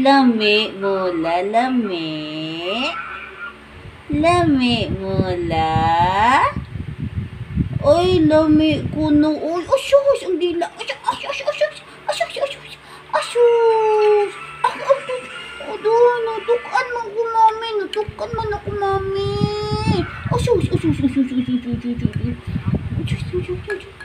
Lami mula, lami. Lami mula. Ay, lami ko no. Uy, asus, ang dila. Asus, asus, asus, asus, asus, asus. Doon, natukan man ko, mami. Natukan man ako, mami. Asus, asus, asus, asus, asus, asus, asus, asus, asus.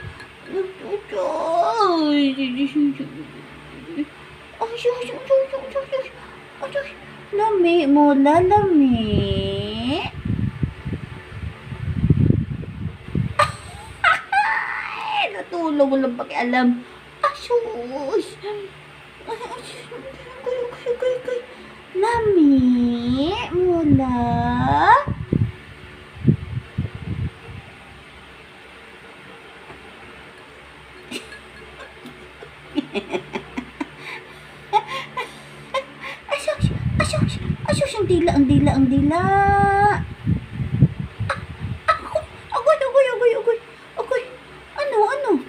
Lami mula, lami. Natulog, walang pakialam. Asus. Lami mula. Asus, ang dila, ang dila, ang dila. Agoy. Ano?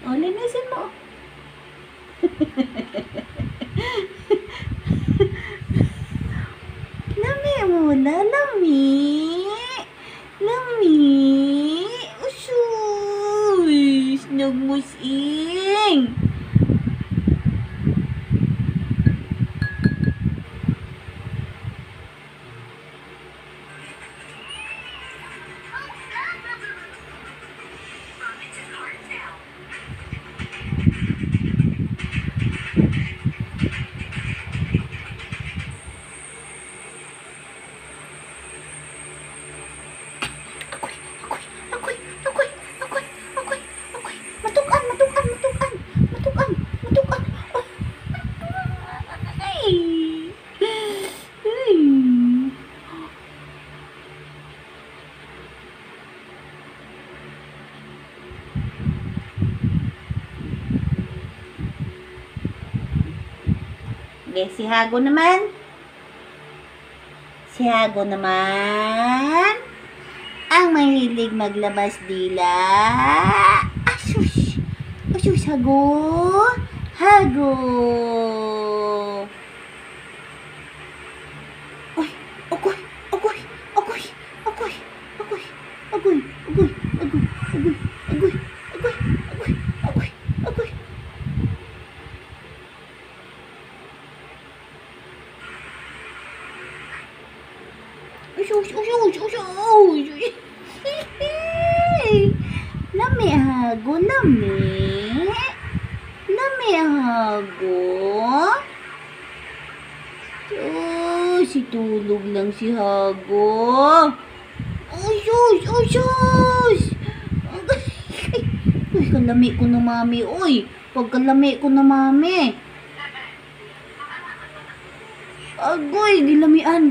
O, linisin mo. Lami muna, lami. Lami. Usus. Nagmusing. Matukan. Okay, si Hago naman. Ang mahilig maglabas dila. Asus, Hago. Uy, agoy. Lami Hago. Si tulog lang si Hago. Uy, kalami ko na mami. Pagkalami ko na mami. Agoy, gilamian.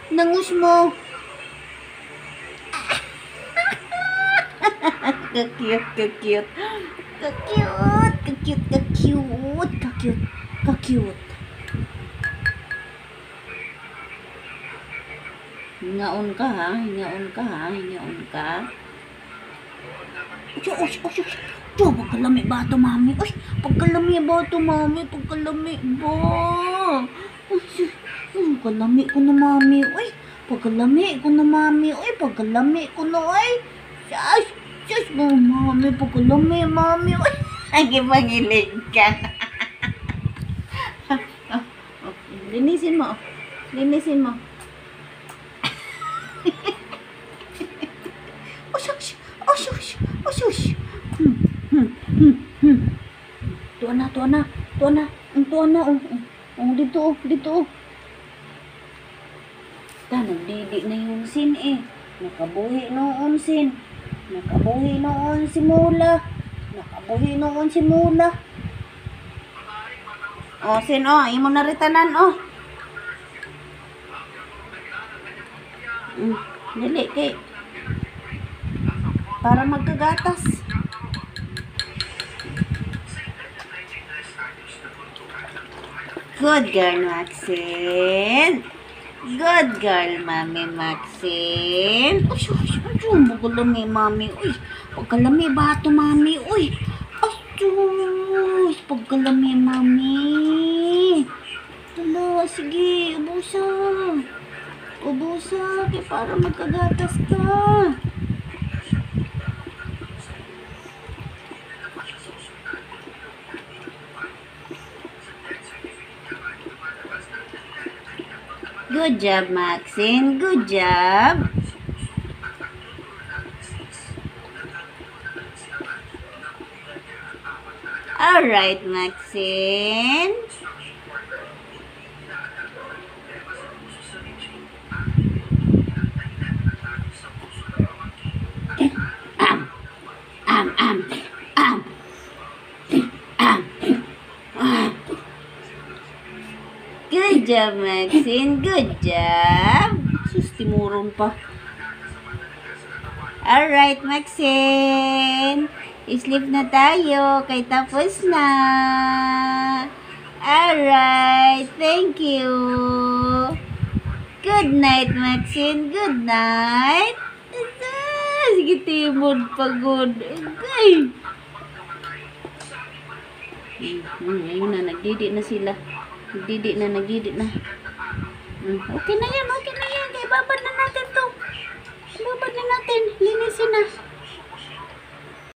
Nangus mo. Ka-cute. Hingaon ka ha. Pagkalami ba ito, mami? Pagkalami ba? Pagkalami ko na, mami. Pagkalami ko na. Sus, mami. Pagkalami, mami. Nagipangilig ka. Linisin mo. Asus. Tuwa na. Dito. Nagdidi na yung sin eh. Nakabuhi noon si Mula. Sin imo na ritanan Dili kay para magkagatas. Good girl, Maxine. Good girl, Mami Maxine. Uy, pagkalami, Mami. Uy, pagkalami, bato, Mami. Uy, asus, pagkalami, Mami. Tala, sige, ubusa. Ubusa, kaya para magkagatas ka. Good job, Maxine. Good job. Alright, Maxine. Am, am, am, am, am. Good job, Maxine. Good job. Sus, timuron pa. Alright, Maxine. Sleep na tayo. Kay tapos na. Alright. Thank you. Good night, Maxine. Good night. Sige, timod. Pagod. Okay. Ayun na. Nagdidi na sila. Nagdidi na. Okay na yan. Kaya babad na natin to. Babad na natin.